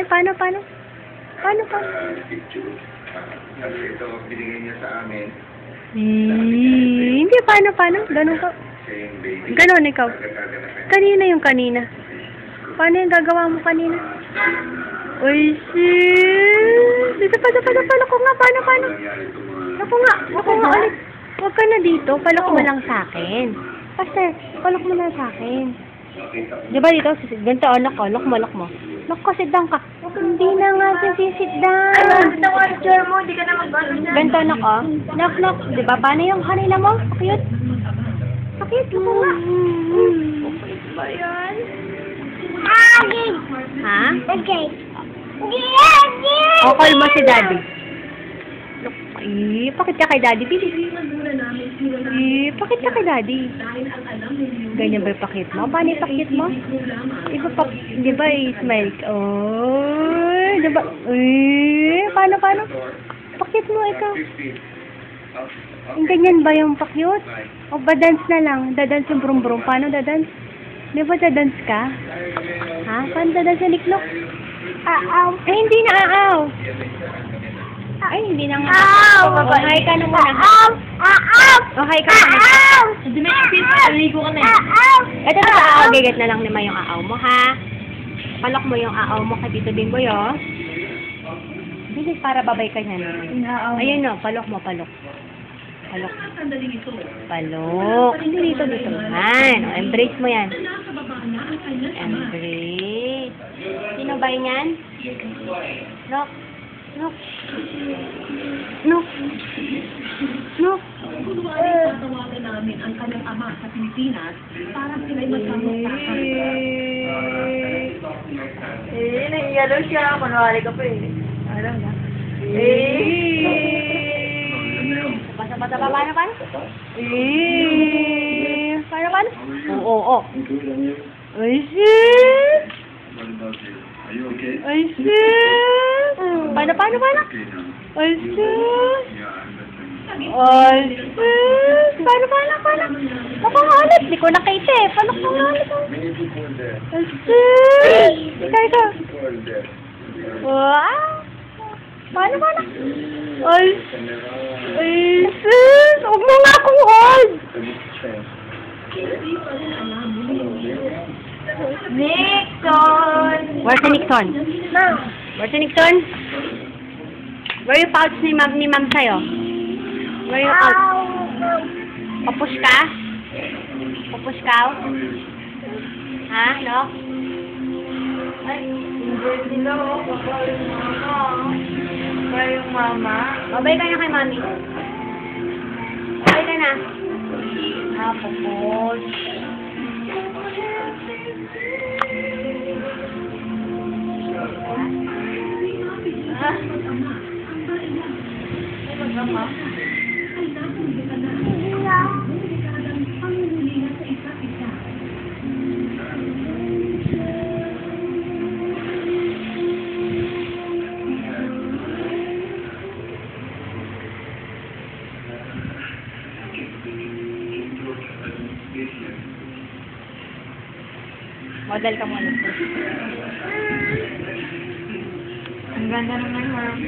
Paano? Paano? Kasi ito, binigay niya sa amin. Hindi, paano? Ganun ka. Saying baby. Ganun ikaw. Agad-agad na kayo. Kanina yung kanina. Paano yung gagawa mo kanina? Uy, sis! Dito pa. Palok nga. Paano? Ako nga ulit. Huwag ka na dito. Palok mo lang sa akin. Kasi, palok mo lang sa akin. Di ba dito? Ganito, lock mo. Lock ko, sit down ka. Hindi na nga sit down. Gusto ko ang chair mo, hindi ka na mag-ano dyan. Ganito, Lock. Di ba? Paano yung kanila mo? Pakiyot. Ako nga. Ba yan? Ha? Okay. O, call mo si Daddy. Look, pakit ka kay Daddy, please. Pakit ka kay Daddy. Ganyan ba yung pakit mo? Paano yung pakit mo? Di ba smile ka? Oh, di ba? Paano? Pakit mo ikaw. Ganyan ba yung pakyut? O ba dance na lang? Dadance yung brum-brum. Paano dadance? Di ba dadance ka? Ha? Paano dadance yung liklok? Hindi na aaw. Ay, hindi na nga. O, hi ka na muna. O, hi ka na muna. Hindi may ipit, naligo ka na eh. Ito na aaw. Gigat na lang naman yung aaw mo, ha? Palok mo yung aaw mo kay Tito Bimboy, oh. Bilis para babay ka niya. Ayun, no. Palok mo. Palok. Hindi dito naman. O, embrace mo yan. Embrace. Sino ba yan? Look. Tatawagan namin ang kanyang ama sa Pilipinas para sila'y magkamagtakan. Nahiyalo siya. Kunwari ka pa eh. Alam na. Basta pa, paano? Paano? Oo. Ay, shit! Are you okay? Ay, shit! Paano? Okay now. Ay, shit! Yeah, Ay, shit! Paano? Ako nga ulit. Di ko nakita eh. Paano ko nga ulit? many people there. Ay, shit! Ikaw. People there. Wow! Paano? Ay, sis! Huwag mo nga akong hold! Nixon! Where's the Nixon? Where yung pouch ni ma'am sa'yo? Where yung pouch? Papush ka? Ha? No? Ay, hindi sila ako. Kaya yung mama. Babay ka na kay mami. Babay ka na. Papush. Model ka muna. Ang ganda naman, ma'am.